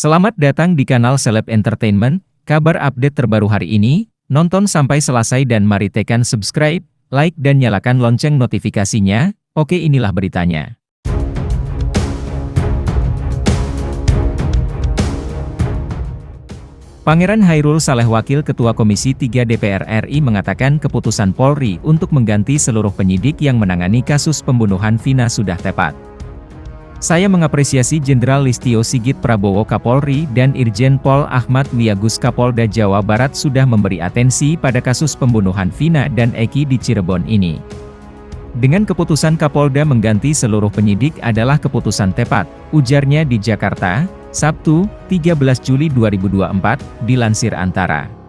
Selamat datang di kanal Seleb Entertainment, kabar update terbaru hari ini, nonton sampai selesai dan mari tekan subscribe, like dan nyalakan lonceng notifikasinya. Oke, inilah beritanya. Pangeran Hairul Saleh Wakil Ketua Komisi 3 DPR RI mengatakan keputusan Polri untuk mengganti seluruh penyidik yang menangani kasus pembunuhan Vina sudah tepat. Saya mengapresiasi Jenderal Listio Sigit Prabowo Kapolri dan Irjen Pol Ahmad Wiyagus Kapolda Jawa Barat sudah memberi atensi pada kasus pembunuhan Vina dan Eki di Cirebon ini. Dengan keputusan Kapolda mengganti seluruh penyidik adalah keputusan tepat, ujarnya di Jakarta, Sabtu, 13 Juli 2024, dilansir Antara.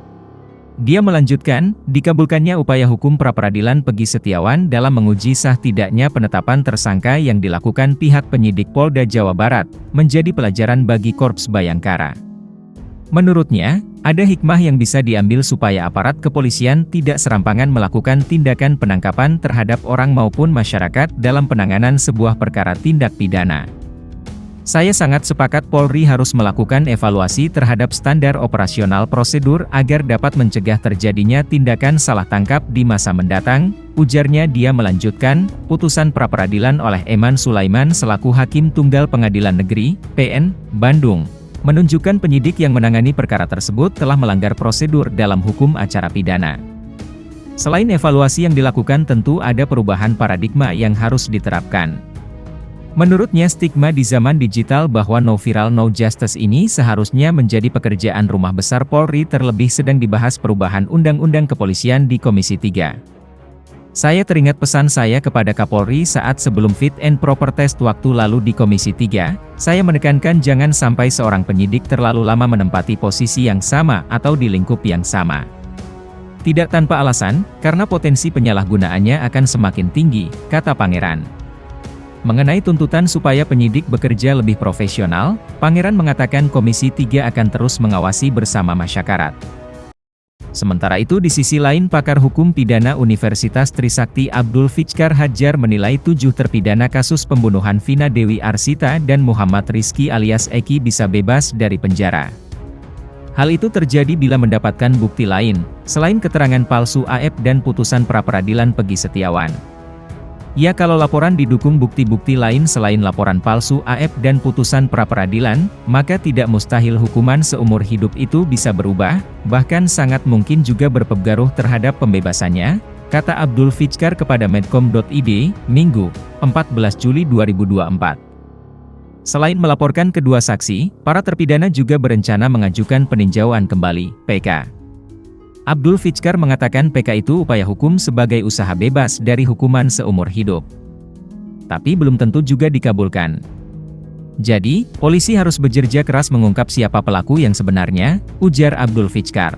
Dia melanjutkan, dikabulkannya upaya hukum pra-peradilan Peggy Setiawan dalam menguji sah tidaknya penetapan tersangka yang dilakukan pihak penyidik Polda Jawa Barat, menjadi pelajaran bagi Korps Bayangkara. Menurutnya, ada hikmah yang bisa diambil supaya aparat kepolisian tidak serampangan melakukan tindakan penangkapan terhadap orang maupun masyarakat dalam penanganan sebuah perkara tindak pidana. Saya sangat sepakat Polri harus melakukan evaluasi terhadap standar operasional prosedur agar dapat mencegah terjadinya tindakan salah tangkap di masa mendatang, ujarnya. Dia melanjutkan, putusan pra-peradilan oleh Eman Sulaiman selaku Hakim Tunggal Pengadilan Negeri, PN, Bandung, menunjukkan penyidik yang menangani perkara tersebut telah melanggar prosedur dalam hukum acara pidana. Selain evaluasi yang dilakukan, tentu ada perubahan paradigma yang harus diterapkan. Menurutnya, stigma di zaman digital bahwa no viral no justice ini seharusnya menjadi pekerjaan rumah besar Polri, terlebih sedang dibahas perubahan Undang-Undang Kepolisian di Komisi 3. Saya teringat pesan saya kepada Kapolri saat sebelum fit and proper test waktu lalu di Komisi 3, saya menekankan jangan sampai seorang penyidik terlalu lama menempati posisi yang sama atau di lingkup yang sama. Tidak tanpa alasan, karena potensi penyalahgunaannya akan semakin tinggi, kata Pangeran. Mengenai tuntutan supaya penyidik bekerja lebih profesional, Pangeran mengatakan Komisi 3 akan terus mengawasi bersama masyarakat. Sementara itu di sisi lain, pakar hukum pidana Universitas Trisakti Abdul Fikar Hadjar menilai 7 terpidana kasus pembunuhan Vina Dewi Arsita dan Muhammad Rizky alias Eki bisa bebas dari penjara. Hal itu terjadi bila mendapatkan bukti lain, selain keterangan palsu AF dan putusan pra-peradilan Peggy Setiawan. Ya, kalau laporan didukung bukti-bukti lain selain laporan palsu AF dan putusan pra-peradilan, maka tidak mustahil hukuman seumur hidup itu bisa berubah, bahkan sangat mungkin juga berpengaruh terhadap pembebasannya, kata Abdul Fikar kepada Medcom.id, Minggu, 14 Juli 2024. Selain melaporkan kedua saksi, para terpidana juga berencana mengajukan peninjauan kembali, PK. Abdul Fikar mengatakan PK itu upaya hukum sebagai usaha bebas dari hukuman seumur hidup. Tapi belum tentu juga dikabulkan. Jadi, polisi harus bekerja keras mengungkap siapa pelaku yang sebenarnya, ujar Abdul Fikar.